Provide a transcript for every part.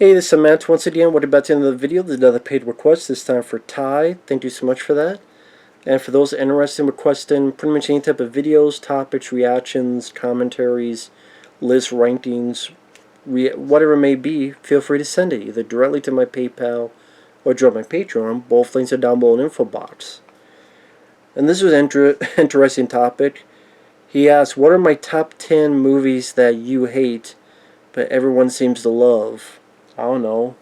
Hey, this is Matt once again. What about the end of the video? There's another paid request, this time for Ty. Thank you so much for that. And for those interested in requesting pretty much any type of videos, topics, reactions, commentaries, lists, rankings, whatever it may be, feel free to send it either directly to my PayPal or join my Patreon. Both links are down below in the info box. And this was an interesting topic. He asked, what are my top 10 movies that you hate but everyone seems to love? I don't know.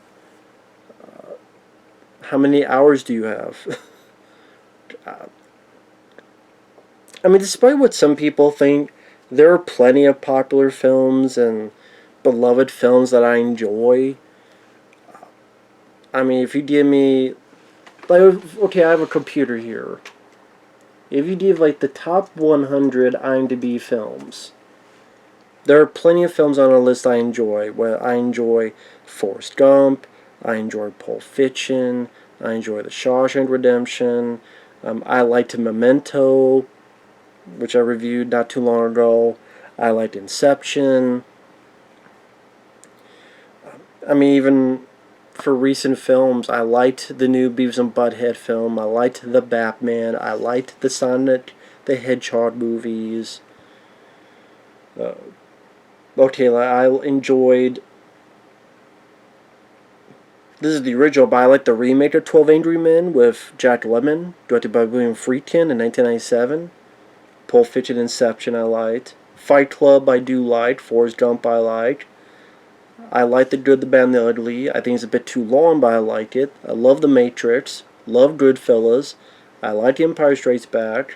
How many hours do you have? I mean, despite what some people think, there are plenty of popular films and beloved films that I enjoy. I mean, if you give me, like, okay, I have a computer here. If you give, like, the top 100 IMDb films, there are plenty of films on a list I enjoy. Where I enjoy Forrest Gump, I enjoy Pulp Fiction, I enjoy The Shawshank Redemption, I liked Memento, which I reviewed not too long ago. I liked Inception. I mean, even for recent films, I liked the new Beavis and Butthead film, I liked the Batman, I liked the Sonic the Hedgehog movies. Okay, I enjoyed... This is the original, but I like the remake of 12 Angry Men with Jack Lemmon, directed by William Friedkin in 1997. Pulp Fiction, Inception I liked. Fight Club I do like. Forrest Gump I like. I like The Good, the Bad, and the Ugly. I think it's a bit too long, but I like it. I love The Matrix. Love Goodfellas. I like Empire Strikes Back.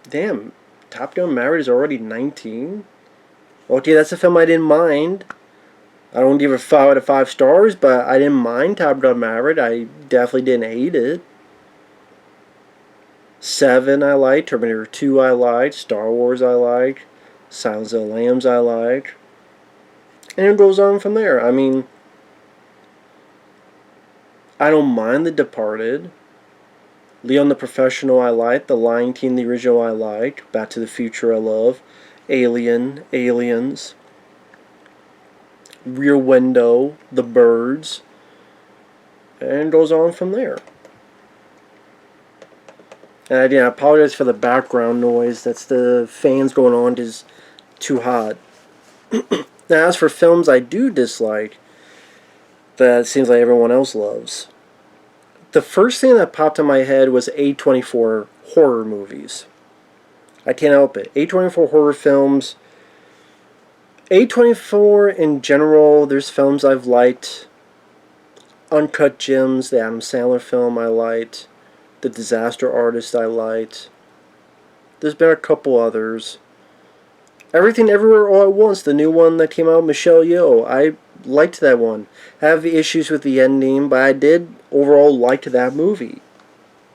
Damn, Top Gun Maverick is already 19? Okay, that's a film I didn't mind. I don't give it 5 out of 5 stars, but I didn't mind Top Gun Maverick. I definitely didn't hate it. 7 I liked, Terminator 2 I liked, Star Wars I liked, Silence of the Lambs I liked. And it goes on from there. I mean, I don't mind The Departed. Leon the Professional I like, The Lion King the original I like, Back to the Future I love, Alien, Aliens, Rear Window, The Birds, and goes on from there. And again, I apologize for the background noise. That's the fans going on. It is too hot. Now, as for films I do dislike, that seems like everyone else loves. The first thing that popped in my head was A24 horror movies. I can't help it. A24 horror films. A24 in general, there's films I've liked. Uncut Gems, the Adam Sandler film I liked. The Disaster Artist I liked. There's been a couple others. Everything Everywhere All at Once, the new one that came out, Michelle Yeoh. I liked that one. I have issues with the ending, but I did overall like that movie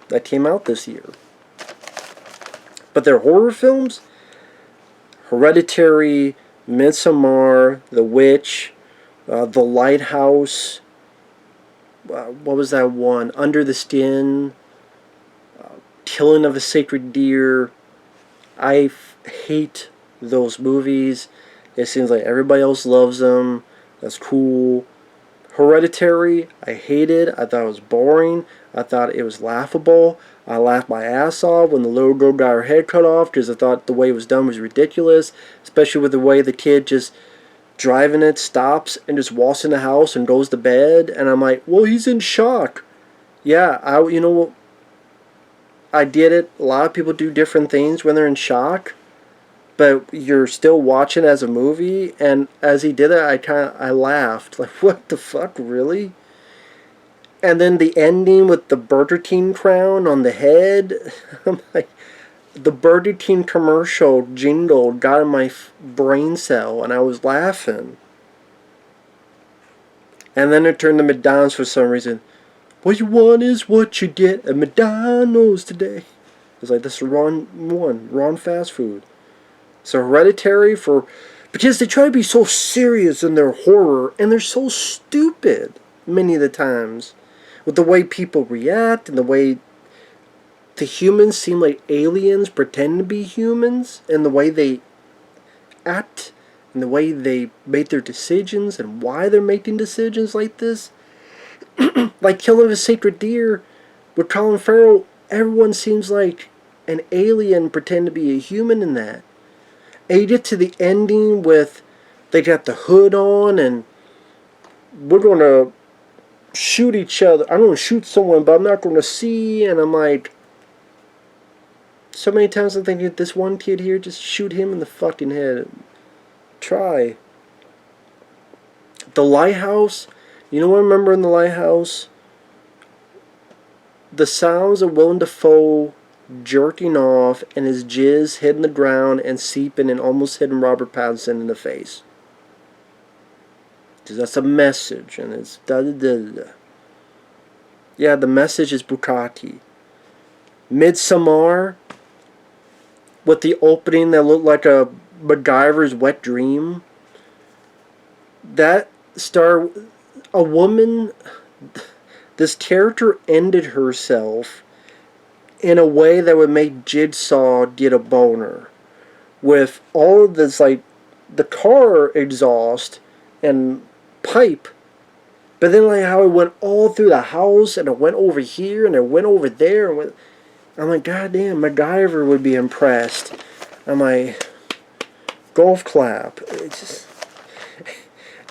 that came out this year. But their horror films, Hereditary, Midsommar, The Witch, The Lighthouse, what was that one? Under the Skin, Killing of a Sacred Deer. I hate those movies. It seems like everybody else loves them. That's cool. Hereditary, I hated. I thought it was boring. I thought it was laughable. I laughed my ass off when the little girl got her head cut off because I thought the way it was done was ridiculous, especially with the way the kid just driving it stops and just walks in the house and goes to bed, and I'm like, well, he's in shock. Yeah, you know, I get it. A lot of people do different things when they're in shock, but you're still watching as a movie, and as he did it, I laughed. Like, what the fuck, really? And then the ending with the Burger King crown on the head, I'm like, the Burger King commercial jingle got in my brain cell, and I was laughing. And then it turned to McDonald's for some reason. What you want is what you get at McDonald's today. It's like, this is wrong fast food. So Hereditary, because they try to be so serious in their horror, and they're so stupid many of the times with the way people react and the way the humans seem like aliens pretend to be humans, and the way they act and the way they make their decisions and why they're making decisions like this. Like killing a sacred deer with Colin Farrell, everyone seems like an alien pretend to be a human in that. And you get to the ending with they got the hood on and we're gonna shoot each other. I'm gonna shoot someone, but I'm not gonna see. And I'm like, so many times I'm thinking, this one kid here, just shoot him in the fucking head. Try. The Lighthouse. You know what I remember in The Lighthouse? The sounds of Willem Dafoe jerking off and his jizz hitting the ground and seeping and almost hitting Robert Pattinson in the face. Because that's a message, and it's da-da-da-da. Yeah, the message is Bukaki. Midsommar, with the opening that looked like a MacGyver's wet dream. That star, a woman, this character ended herself in a way that would make Jigsaw get a boner. With all of this, like, the car exhaust and pipe, but then like how it went all through the house and it went over here and it went over there and went, I'm like, goddamn, MacGyver would be impressed. I'm like, golf clap. It's just,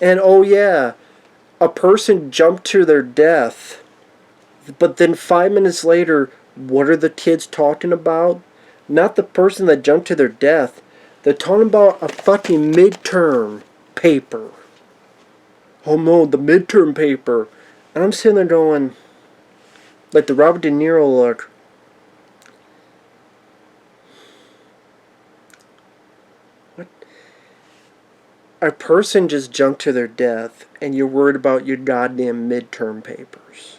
and oh yeah, a person jumped to their death, but then 5 minutes later, what are the kids talking about? Not the person that jumped to their death. They're talking about a fucking midterm paper. Oh no, the midterm paper. And I'm sitting there going, like the Robert De Niro look. What? A person just jumped to their death and you're worried about your goddamn midterm papers.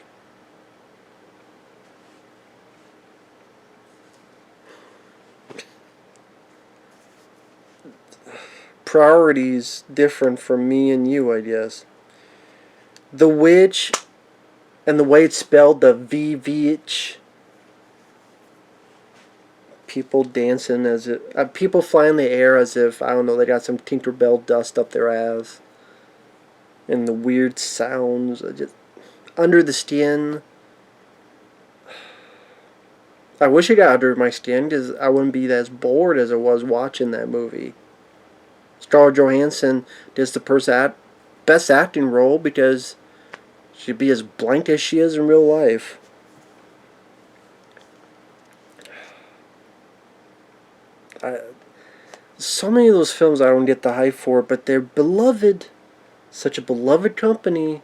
Priorities different from me and you, I guess. The Witch, and the way it's spelled, the VVH. People dancing as if, people fly in the air as if, I don't know, they got some Tinkerbell dust up their ass. And the weird sounds, just under the skin. I wish it got under my skin because I wouldn't be as bored as I was watching that movie. Scarlett Johansson does the best acting role because she'd be as blank as she is in real life. So many of those films I don't get the hype for, but they're beloved. Such a beloved company.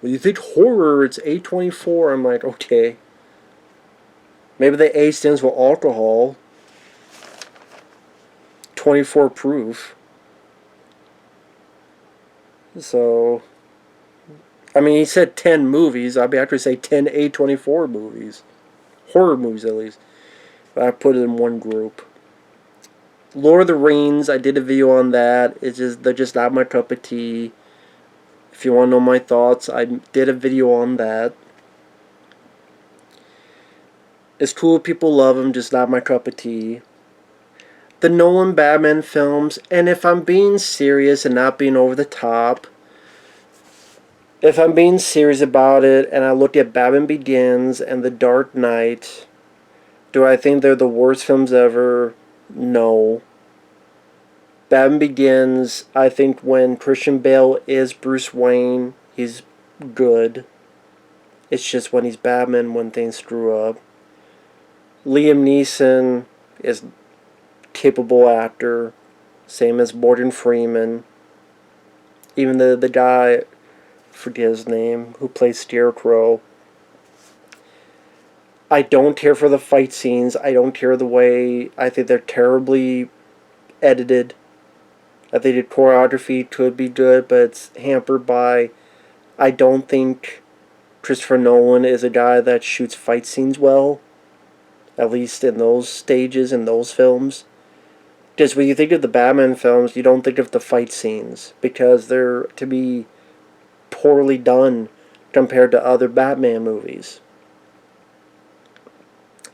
When you think horror, it's A24. I'm like, okay. Maybe the A stands for alcohol. 24 proof. So, I mean, he said 10 movies. I'd be actually say 10 A24 movies. Horror movies, at least. But I put it in one group. Lord of the Rings, I did a video on that. They're just not my cup of tea. If you want to know my thoughts, I did a video on that. It's cool, people love them, just not my cup of tea. The Nolan Batman films, and if I'm being serious and not being over the top, if I'm being serious about it and I look at Batman Begins and The Dark Knight, do I think they're the worst films ever? No. Batman Begins, I think when Christian Bale is Bruce Wayne, he's good. It's just when he's Batman when things screw up. Liam Neeson is capable actor, same as Morgan Freeman. Even the guy, forget his name, who plays Scarecrow. I don't care for the fight scenes. I don't care the way. I think they're terribly edited. I think the choreography could be good, but it's hampered by, I don't think Christopher Nolan is a guy that shoots fight scenes well. At least in those stages, in those films. Because when you think of the Batman films, you don't think of the fight scenes. Because they're to be poorly done compared to other Batman movies.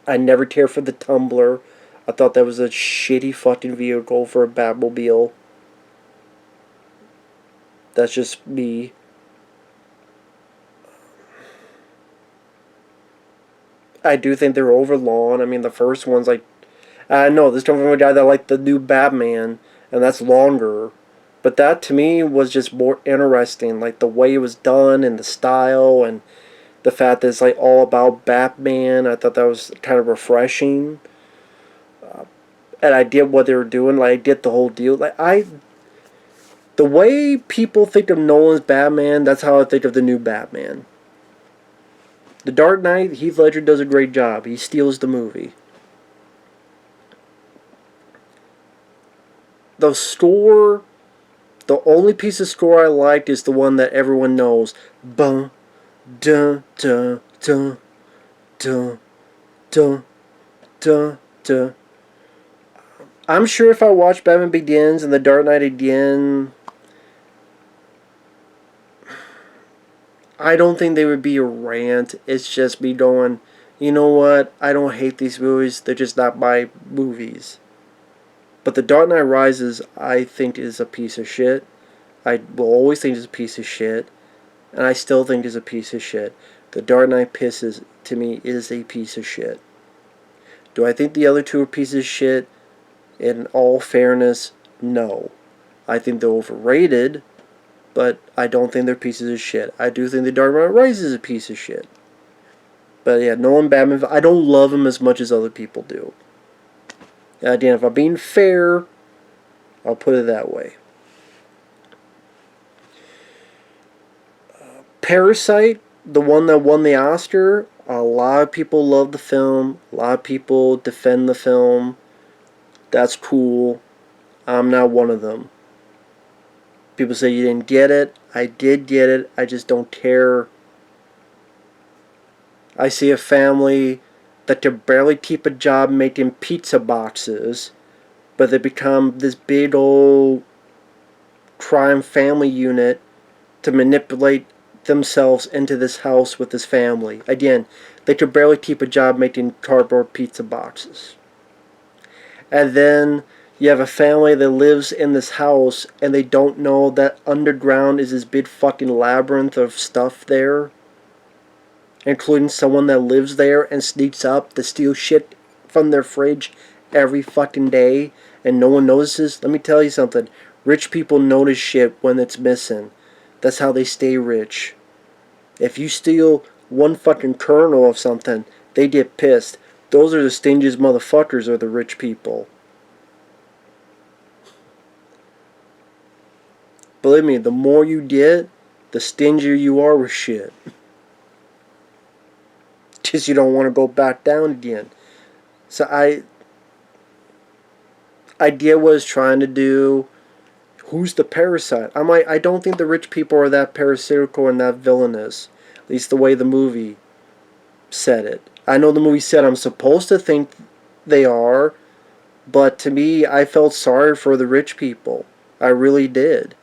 I never cared for the Tumbler. I thought that was a shitty fucking vehicle for a Batmobile. That's just me. I do think they're overlong. I mean, the first one's like, I know this comes from a guy that liked the new Batman, and that's longer. But that to me was just more interesting, like the way it was done and the style and the fact that it's like all about Batman. I thought that was kind of refreshing, and I get what they were doing. Like I get the whole deal. The way people think of Nolan's Batman, that's how I think of the new Batman. The Dark Knight, Heath Ledger does a great job. He steals the movie. The score, the only piece of score I liked is the one that everyone knows. Bum, dun, dun, dun, dun, dun, dun, dun. I'm sure if I watch Batman Begins and The Dark Knight again, I don't think they would be a rant. It's just me going, you know what? I don't hate these movies. They're just not my movies. But The Dark Knight Rises, I think, is a piece of shit. I will always think it's a piece of shit. And I still think it's a piece of shit. The Dark Knight Pisses, to me, is a piece of shit. Do I think the other two are pieces of shit? In all fairness, no. I think they're overrated, but I don't think they're pieces of shit. I do think The Dark Knight Rises is a piece of shit. But yeah, Nolan Batman, I don't love him as much as other people do. Again, if I'm being fair, I'll put it that way. Parasite, the one that won the Oscar, a lot of people love the film. A lot of people defend the film. That's cool. I'm not one of them. People say you didn't get it. I did get it. I just don't care. I see a family that can barely keep a job making pizza boxes, but they become this big old crime family unit to manipulate themselves into this house with this family. Again, they could barely keep a job making cardboard pizza boxes. And then you have a family that lives in this house and they don't know that underground is this big fucking labyrinth of stuff there, including someone that lives there and sneaks up to steal shit from their fridge every fucking day and no one notices. Let me tell you something. Rich people notice shit when it's missing. That's how they stay rich. If you steal one fucking kernel of something, they get pissed. Those are the stingiest motherfuckers, are the rich people. Believe me, the more you get, the stingier you are with shit. Because you don't want to go back down again. So I get what it's trying to do. Who's the parasite? I don't think the rich people are that parasitical and that villainous. At least the way the movie said it. I know the movie said I'm supposed to think they are, but to me, I felt sorry for the rich people. I really did.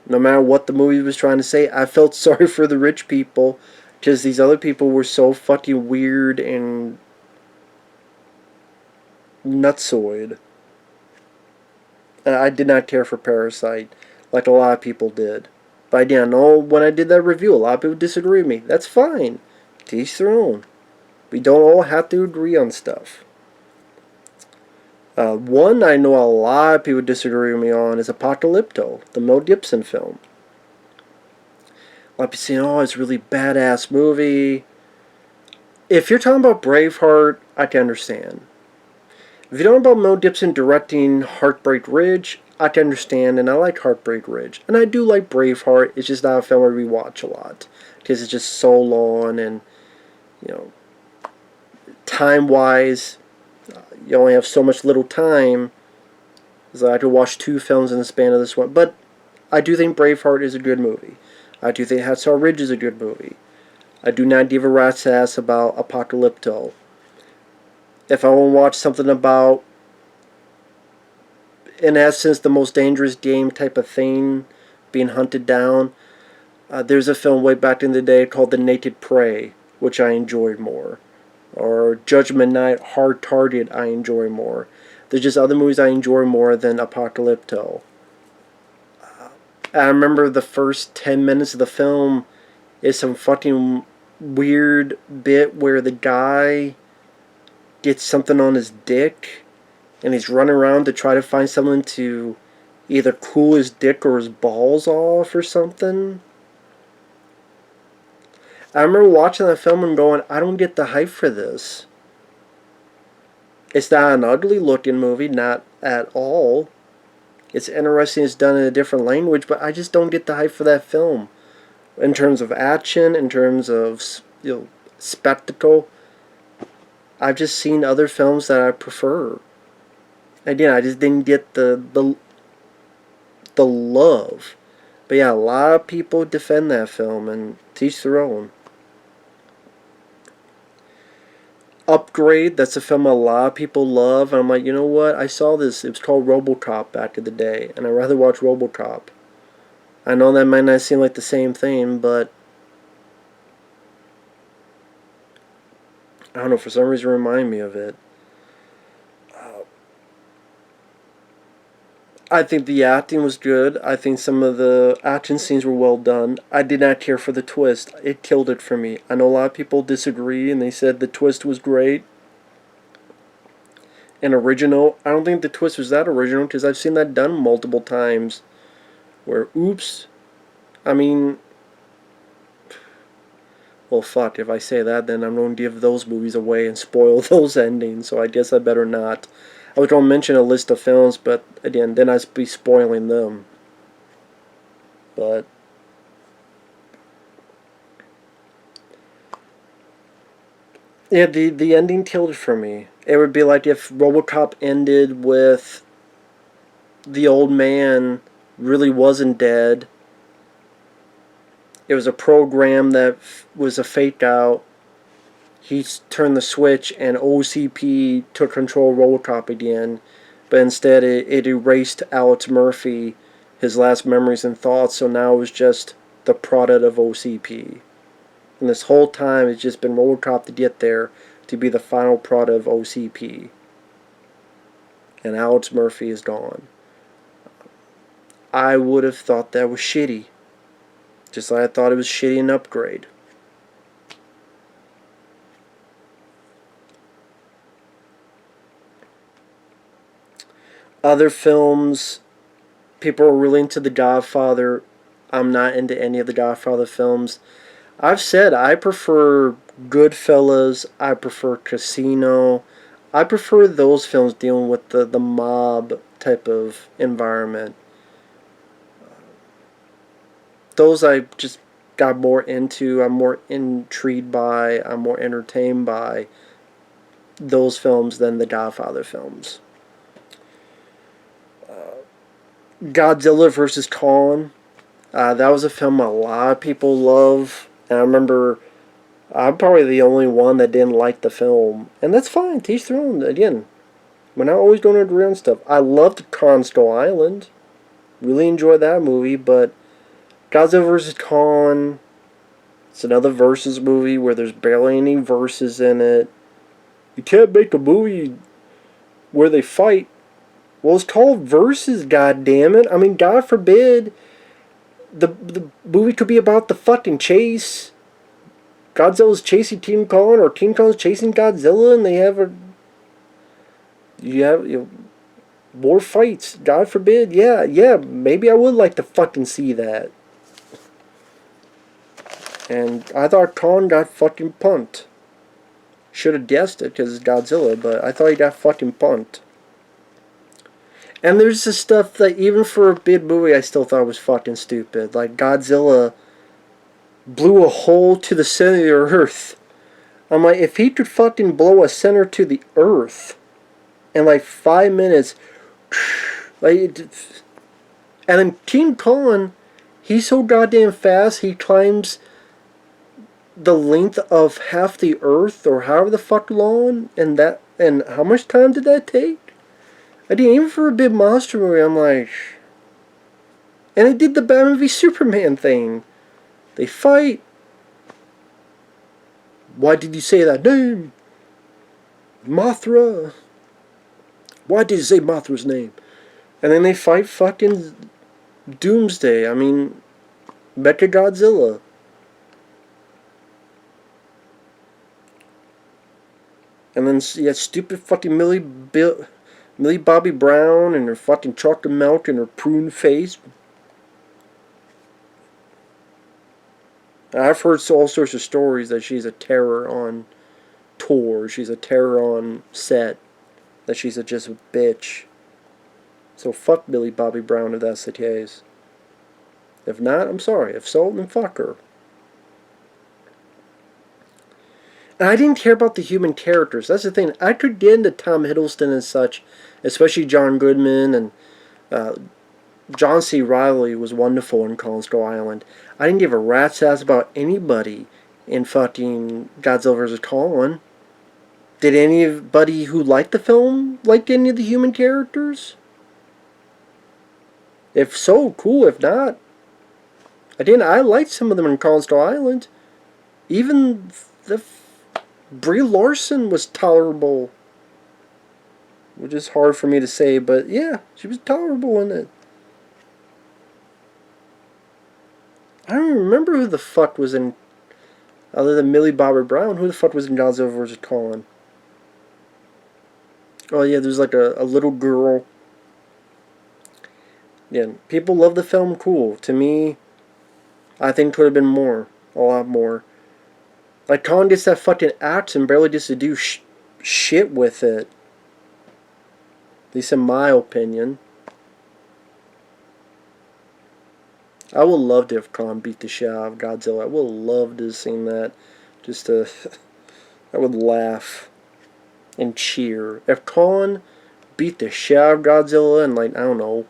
No matter what the movie was trying to say, I felt sorry for the rich people because these other people were so fucking weird and nutsoid. And I did not care for Parasite like a lot of people did. But I didn't know when I did that review, a lot of people disagree with me. That's fine. To each their own. We don't all have to agree on stuff. One I know a lot of people disagree with me on is Apocalypto, the Mel Gibson film. A lot of people saying, oh, it's a really badass movie. If you're talking about Braveheart, I can understand. If you don't know about Mel Gibson directing Heartbreak Ridge, I can understand, and I like Heartbreak Ridge. And I do like Braveheart, it's just not a film I rewatch a lot. Because it's just so long, and, you know, time-wise, you only have so much little time. So I could watch 2 films in the span of this one. But I do think Braveheart is a good movie. I do think Hacksaw Ridge is a good movie. I do not give a rat's ass about Apocalypto. If I want to watch something about, in essence, the most dangerous game type of thing, being hunted down, there's a film way back in the day called The Naked Prey, which I enjoyed more. or Judgment Night, Hard Target I enjoy more. There's just other movies I enjoy more than Apocalypto. I remember the first 10 minutes of the film is some fucking weird bit where the guy gets something on his dick and he's running around to try to find someone to either cool his dick or his balls off or something. I remember watching that film and going, I don't get the hype for this. It's not an ugly looking movie, not at all. It's interesting, it's done in a different language, but I just don't get the hype for that film. In terms of action, in terms of spectacle, I've just seen other films that I prefer. Again, I just didn't get the love. But yeah, a lot of people defend that film, and teach their own. Upgrade, that's a film a lot of people love, and I'm like, you know what? I saw this. It was called Robocop back in the day, and I'd rather watch Robocop. I know that might not seem like the same thing, but I don't know, for some reason remind me of it. I think the acting was good. I think some of the action scenes were well done. I did not care for the twist. It killed it for me. I know a lot of people disagree and they said the twist was great and original. I don't think the twist was that original because I've seen that done multiple times. Where, oops. I mean, well, fuck, if I say that, then I'm going to give those movies away and spoil those endings, so I guess I better not. I was going to mention a list of films, but again, then I'd be spoiling them. But yeah, the ending killed it for me. It would be like if Robocop ended with the old man really wasn't dead. It was a program that was a fake out. He turned the switch and OCP took control of Robocop again, but instead it erased Alex Murphy, his last memories and thoughts, so now it was just the product of OCP. And this whole time it's just been Robocop to get there to be the final product of OCP. And Alex Murphy is gone. I would have thought that was shitty. Just like I thought it was shitty in Upgrade. Other films, people are really into The Godfather. I'm not into any of the Godfather films. I've said I prefer Goodfellas. I prefer Casino. I prefer those films dealing with the mob type of environment. Those I just got more into. I'm more intrigued by. I'm more entertained by those films than the Godfather films. Godzilla vs. Kong. That was a film a lot of people love. And I remember I'm probably the only one that didn't like the film. And that's fine. Teach their own. Again, we're not always going to agree on stuff. I loved Kong Skull Island. Really enjoyed that movie. But Godzilla vs. Kong, it's another versus movie where there's barely any verses in it. You can't make a movie where they fight. Well, it's called Versus, goddammit. I mean, God forbid the movie could be about the fucking chase. Godzilla's chasing King Kong, or King Kong's chasing Godzilla, and they have more fights. God forbid. Yeah, maybe I would like to fucking see that. And I thought Kong got fucking punked. Should have guessed it because it's Godzilla, but I thought he got fucking punked. And there's this stuff that even for a big movie I still thought was fucking stupid. Like Godzilla blew a hole to the center of the earth. I'm like, if he could fucking blow a center to the earth in like 5 minutes, like, and then King Kong, he's so goddamn fast, he climbs the length of half the earth, or however the fuck long, and how much time did that take? I didn't, even for a big monster movie, I'm like... And it did the Batman v Superman thing. They fight. Why did you say that name? Mothra. Why did you say Mothra's name? And then they fight fucking Doomsday. I mean, Mecha Godzilla. And then you had stupid fucking Millie Bobby Brown and her fucking chocolate milk and her prune face. I've heard all sorts of stories that she's a terror on tour. She's a terror on set. That she's just a bitch. So fuck Millie Bobby Brown if that's the case. If not, I'm sorry. If so, then fuck her. And I didn't care about the human characters. That's the thing. I could get into Tom Hiddleston and such, especially John Goodman and John C. Reilly was wonderful in Kong Skull Island. I didn't give a rat's ass about anybody in fucking Godzilla vs. Kong. Did anybody who liked the film like any of the human characters? If so, cool. If not, I didn't. I liked some of them in Kong Skull Island. Even the Brie Larson was tolerable, which is hard for me to say, but yeah, she was tolerable in it. I don't remember who the fuck was in, other than Millie Bobby Brown, who the fuck was in Godzilla vs. Kong? Oh yeah, there's like a little girl. Yeah, people love the film, cool. To me, I think could have been more. A lot more. Like, Kong gets that fucking axe and barely gets to do shit with it. At least in my opinion. I would love to have Kong beat the shit out of Godzilla. I would love to have seen that. Just to... I would laugh and cheer. If Kong beat the shit out of Godzilla and, like, I don't know,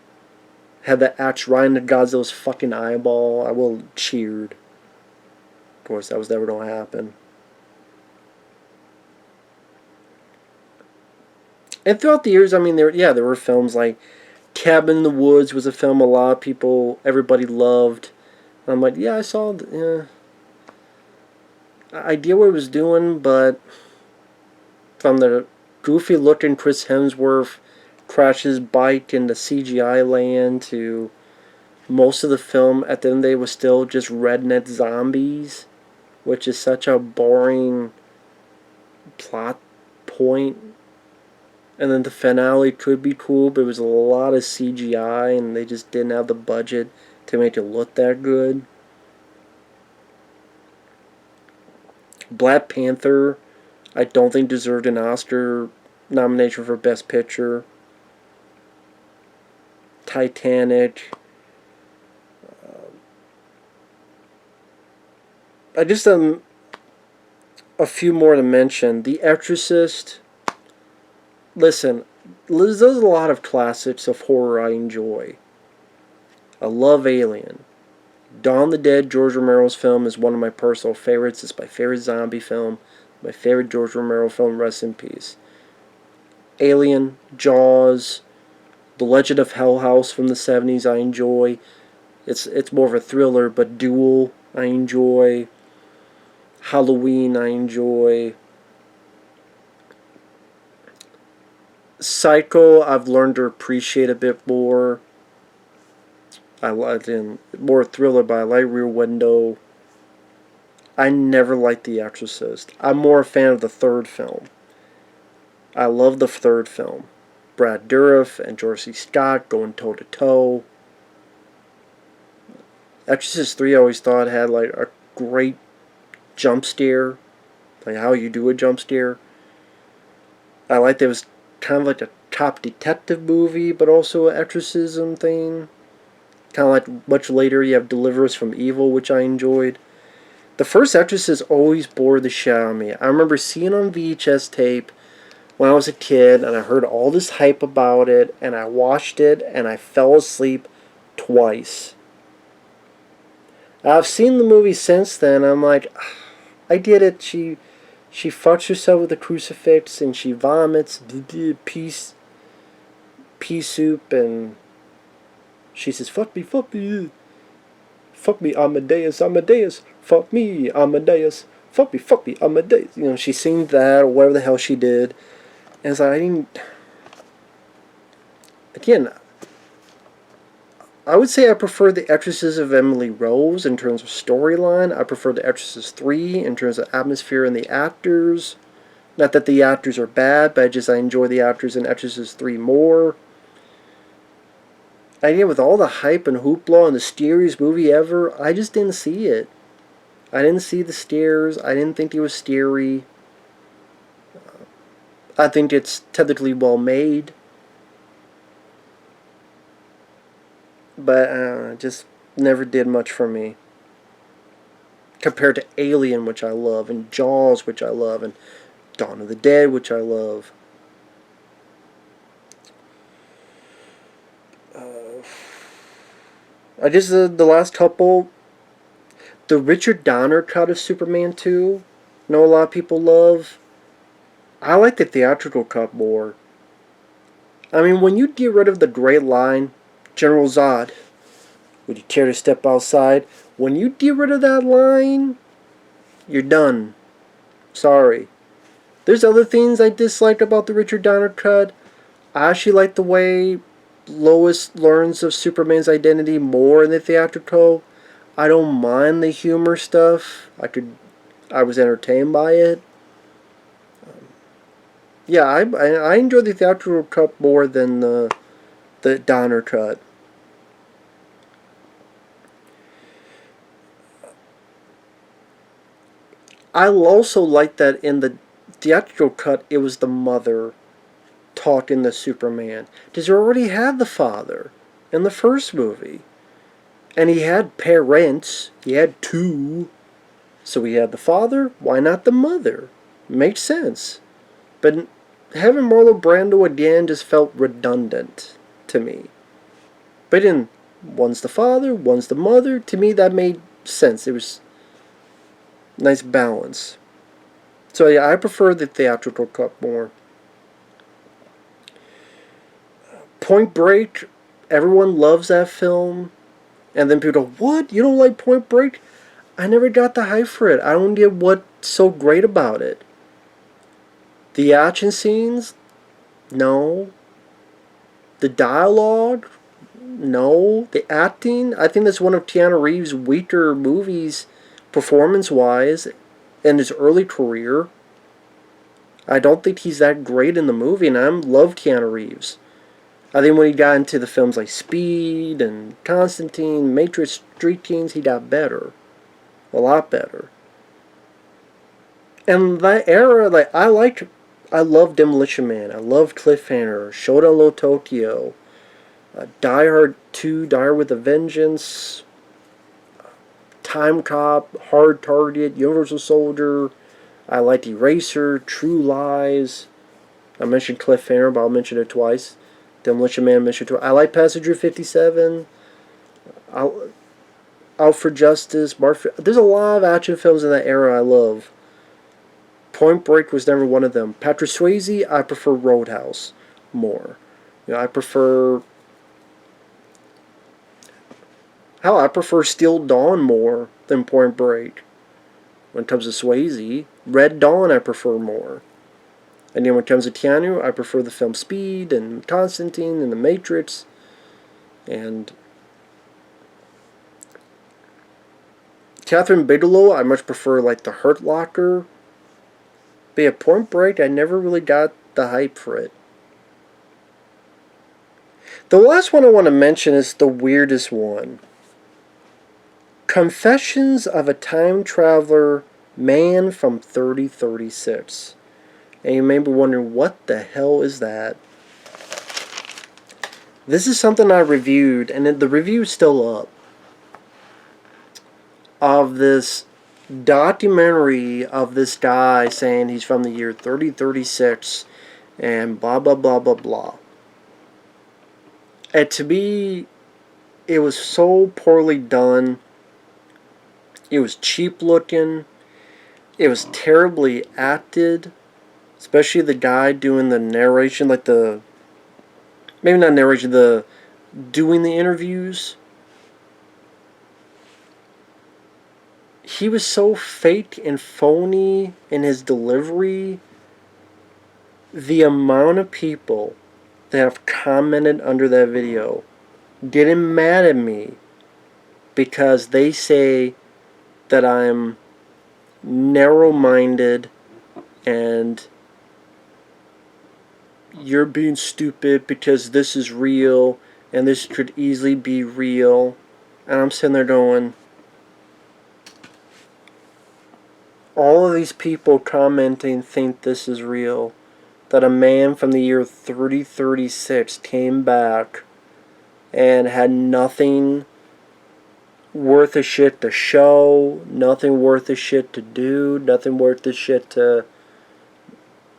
had that axe right into Godzilla's fucking eyeball, I would have cheered. Of course, that was never going to happen. And throughout the years, I mean, there were films like Cabin in the Woods was a film a lot of people, everybody loved. And I'm like, yeah, I saw, I get what it was doing, but from the goofy looking Chris Hemsworth crash his bike into CGI land to most of the film at the end of the day was still just redneck zombies, which is such a boring plot point. And then the finale could be cool, but it was a lot of CGI and they just didn't have the budget to make it look that good. Black Panther, I don't think deserved an Oscar nomination for Best Picture. Titanic. I just a few more to mention. The Exorcist. Listen, there's a lot of classics of horror I enjoy. I love Alien. Dawn of the Dead, George Romero's film, is one of my personal favorites. It's my favorite zombie film. My favorite George Romero film, rest in peace. Alien, Jaws, The Legend of Hell House from the 70s I enjoy. It's more of a thriller, but Duel I enjoy. Halloween I enjoy. Psycho I've learned to appreciate a bit more. I like more thriller, but I like Rear Window. I never liked The Exorcist. I'm more a fan of the third film. I love the third film. Brad Dourif and George C. Scott going toe to toe. Exorcist 3 I always thought had like a great jump scare. Like how you do a jump scare. I liked it was kind of like a cop detective movie, but also an exorcism thing. Kind of like much later you have Deliverance from Evil, which I enjoyed. The first Exorcist always bored the shit out of me. I remember seeing on VHS tape when I was a kid, and I heard all this hype about it, and I watched it, and I fell asleep twice. I've seen the movie since then. I'm like, I get it. She fucks herself with a crucifix, and she vomits pea soup, and she says, fuck me, fuck me. Fuck me, Amadeus, Amadeus. Fuck me, Amadeus. Fuck me, Amadeus. You know, she sings that, or whatever the hell she did. As I didn't, again, I would say I prefer The Exorcist of Emily Rose in terms of storyline. I prefer The Exorcist 3 in terms of atmosphere and the actors. Not that the actors are bad, but I enjoy the actors in Exorcist 3 more. Again, with all the hype and hoopla and the scariest movie ever, I just didn't see it. I didn't see the scares. I didn't think it was scary. I think it's technically well made, but just never did much for me. Compared to Alien, which I love, and Jaws, which I love, and Dawn of the Dead, which I love. I just the last couple, the Richard Donner cut of Superman 2. I know a lot of people love. I like the theatrical cut more. I mean, when you get rid of the great line, General Zod, would you care to step outside? When you get rid of that line, you're done. Sorry. There's other things I disliked about the Richard Donner cut. I actually like the way Lois learns of Superman's identity more in the theatrical. I don't mind the humor stuff. I was entertained by it. Yeah, I enjoy the theatrical cut more than the Donner cut. I also like that in the theatrical cut, it was the mother talking to Superman. Because you already had the father in the first movie. And he had parents. He had two. So he had the father. Why not the mother? Makes sense. But having Marlon Brando again just felt redundant to me. But in one's the father, one's the mother. To me, that made sense. It was nice balance. So yeah, I prefer the theatrical cut more. Point Break, everyone loves that film. And then people go, what? You don't like Point Break? I never got the hype for it. I don't get what's so great about it. The action scenes? No. The dialogue? No. The acting? I think that's one of Keanu Reeves' weaker movies performance-wise in his early career. I don't think he's that great in the movie, and I love Keanu Reeves. I think when he got into the films like Speed and Constantine, Matrix, Street Kings, he got better. A lot better. And that era, I love Demolition Man. I love Cliffhanger, Showdown Low Tokyo, Die Hard 2, Die Hard with a Vengeance, Time Cop, Hard Target, Universal Soldier. I liked Eraser, True Lies. I mentioned Cliffhanger, but I'll mention it twice. Demolition Man mentioned twice. I like Passenger 57. Out for Justice. There's a lot of action films in that era I love. Point Break was never one of them. Patrick Swayze, I prefer Roadhouse more. I prefer I prefer Steel Dawn more than Point Break. When it comes to Swayze, Red Dawn I prefer more. And then when it comes to Keanu, I prefer the film Speed and Constantine and The Matrix. And Catherine Bigelow, I much prefer like The Hurt Locker. But yeah, Point Break, I never really got the hype for it. The last one I want to mention is the weirdest one. Confessions of a Time Traveler Man from 3036. And you may be wondering, what the hell is that? This is something I reviewed, and the review is still up, of this documentary of this guy saying he's from the year 3036 and blah blah blah blah blah. And to me, it was so poorly done. It was cheap looking. It was terribly acted. Especially the guy doing the narration, like maybe not narration, doing the interviews. He was so fake and phony in his delivery. The amount of people that have commented under that video getting mad at me because they say that I'm narrow-minded and you're being stupid because this is real and this could easily be real. And I'm sitting there going, all of these people commenting think this is real. That a man from the year 3036 came back and had nothing worth a shit to show, nothing worth a shit to do, nothing worth a shit to,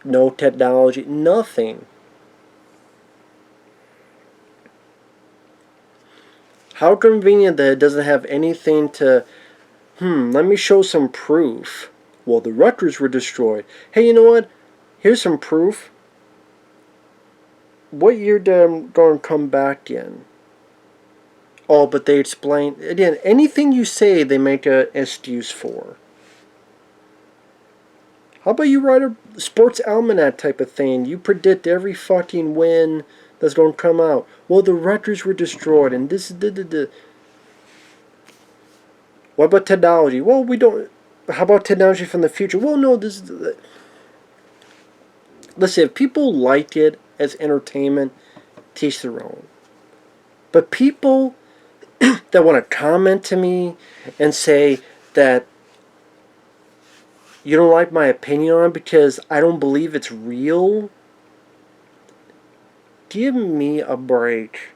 no technology, nothing. How convenient that it doesn't have anything to, let me show some proof. Well, the records were destroyed. Hey, you know what? Here's some proof. What year did I'm going to come back in? Oh, but they explain, again, anything you say they make an excuse for. How about you write a sports almanac type of thing? You predict every fucking win that's going to come out. Well, the records were destroyed, and this. What about technology? Well, we don't. How about technology from the future? Well, no, this is. Listen, if people like it as entertainment, teach their own. But people that want to comment to me and say that you don't like my opinion on it because I don't believe it's real, give me a break.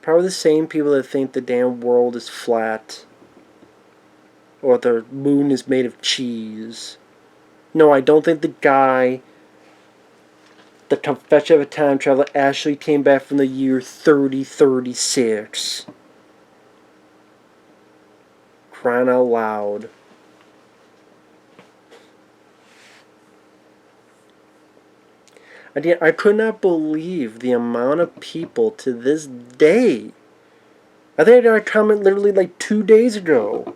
Probably the same people that think the damn world is flat or the moon is made of cheese. No, I don't think the guy, the Confession of a Time Traveler, actually came back from the year 3036. Crying out loud. I could not believe the amount of people to this day. I think I got a comment literally like 2 days ago.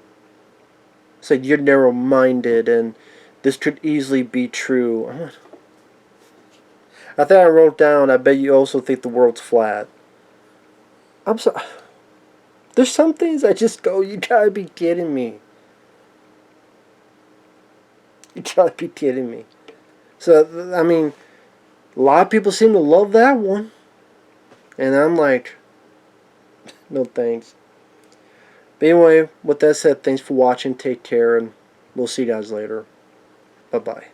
Said you're narrow-minded and this could easily be true. I think I wrote down, I bet you also think the world's flat. I'm sorry. There's some things I just go, you gotta be kidding me. You gotta be kidding me. So, I mean, a lot of people seem to love that one. And I'm like, no thanks. But anyway, with that said, thanks for watching. Take care, and we'll see you guys later. Bye-bye.